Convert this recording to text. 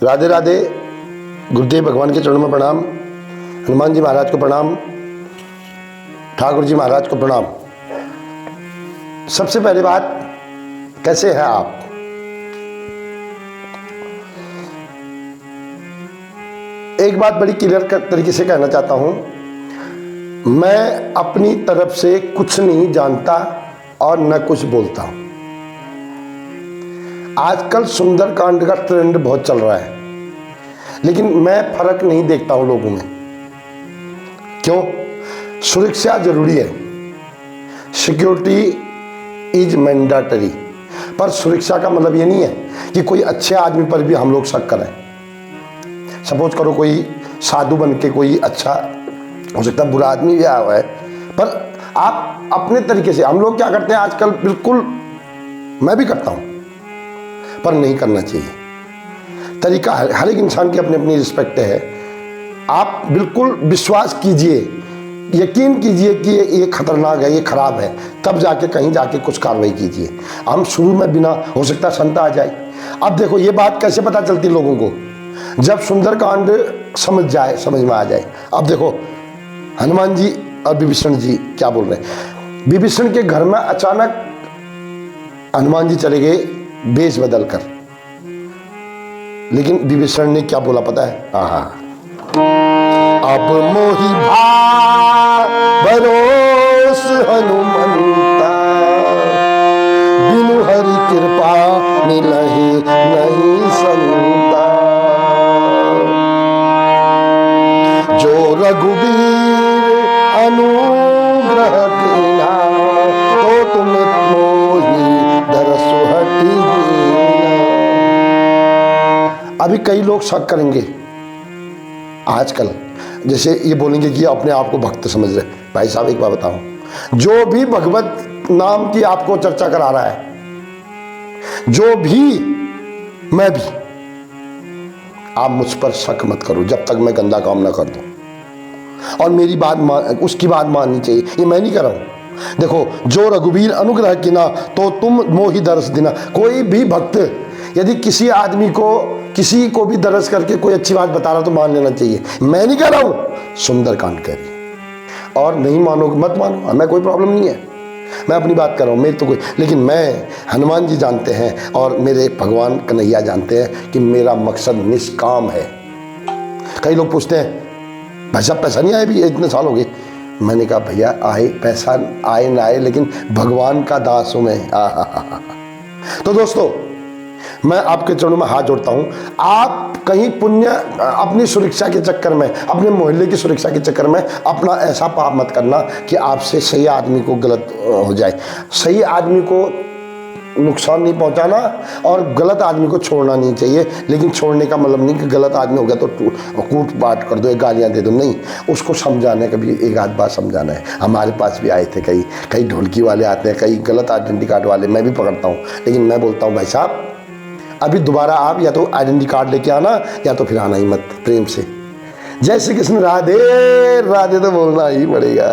राधे राधे। गुरुदेव भगवान के चरणों में प्रणाम, हनुमान जी महाराज को प्रणाम, ठाकुर जी महाराज को प्रणाम। सबसे पहली बात, कैसे हैं आप? एक बात बड़ी क्लियर तरीके से कहना चाहता हूं, मैं अपनी तरफ से कुछ नहीं जानता और न कुछ बोलता हूं। आजकल सुंदरकांड का ट्रेंड बहुत चल रहा है, लेकिन मैं फर्क नहीं देखता हूं लोगों में। क्यों? सुरक्षा जरूरी है, सिक्योरिटी इज मैंडेटरी, पर सुरक्षा का मतलब ये नहीं है कि कोई अच्छे आदमी पर भी हम लोग शक करें। सपोज करो कोई साधु बन के कोई अच्छा, हो सकता है बुरा आदमी भी आया हुआ है, पर आप अपने तरीके से, हम लोग क्या करते हैं आजकल, बिल्कुल मैं भी करता हूं, पर नहीं करना चाहिए। तरीका हर एक इंसान की अपनी अपनी रिस्पेक्ट है। आप बिल्कुल विश्वास कीजिए, यकीन कीजिए कि ये खतरनाक है, ये खराब है, तब जाके कहीं जाके कुछ कार्रवाई कीजिए। हम शुरू में बिना, हो सकता है शंका आ जाए। अब देखो ये बात कैसे पता चलती लोगों को, जब सुंदरकांड समझ में आ जाए। अब देखो हनुमान जी और विभीषण जी क्या बोल रहे हैं। विभीषण के घर में अचानक हनुमान जी चले गए वेश बदल कर, लेकिन विभीषण ने क्या बोला पता है? अब मोहि भरोस हनुमंता, बिनु हरि कृपा मिलहि नहीं संता। जो रघुबीर अनुग्रह कीना, तो तुम मोहि दरसु हटि दीना। अभी कई लोग शक करेंगे आजकल, जैसे ये बोलेंगे कि अपने आप को भक्त समझ रहे। भाई साहब एक बात बताऊं, जो भी भगवत नाम की आपको चर्चा करा रहा है, जो भी, मैं भी, आप मुझ पर शक मत करो जब तक मैं गंदा काम ना कर दूं, और मेरी बात उसकी बात माननी चाहिए। ये मैं नहीं कर रहा हूं। देखो, जो रघुबीर अनुग्रह किना, तो तुम मोहि दरस दिना। कोई भी भक्त यदि किसी आदमी को, किसी को भी दरस करके कोई अच्छी बात बता रहा तो मान लेना चाहिए। मैं नहीं कह रहा हूं, सुंदरकांड कह रही, और नहीं मानोगे मत मानो, हमें कोई प्रॉब्लम नहीं है। मैं अपनी बात कर रहा हूं, मेरी तो कोई, लेकिन मैं, हनुमान जी जानते हैं और मेरे भगवान कन्हैया जानते हैं कि मेरा मकसद निष्काम है। कई लोग पूछते हैं भाई साहब पैसा नहीं आए भी इतने साल हो गए। मैंने कहा भैया आए, पैसा आए ना आए, लेकिन भगवान का दास हूं मैं। तो दोस्तों, मैं आपके चरणों में हाथ जोड़ता हूं। आप कहीं पुण्य, अपनी सुरक्षा के चक्कर में, अपने मोहल्ले की सुरक्षा के चक्कर में अपना ऐसा पाप मत करना कि आपसे सही आदमी को गलत हो जाए। सही आदमी को नुकसान नहीं पहुंचाना और गलत आदमी को छोड़ना नहीं चाहिए। लेकिन छोड़ने का मतलब नहीं कि गलत आदमी हो गया तो कूट पाट कर दो, गालियां दे दो, नहीं। उसको समझाने का भी एक आध बार समझाना है। हमारे पास भी आए थे कई ढोलकी वाले आते हैं, कई गलत आइडेंटिटी कार्ड वाले, मैं भी पकड़ता हूँ। लेकिन मैं बोलता हूँ भाई साहब, अभी दोबारा आप या तो आइडेंटिटी कार्ड लेके आना, या तो फिर आना ही मत। प्रेम से जय श्री कृष्ण, राधे राधे तो बोलना ही पड़ेगा।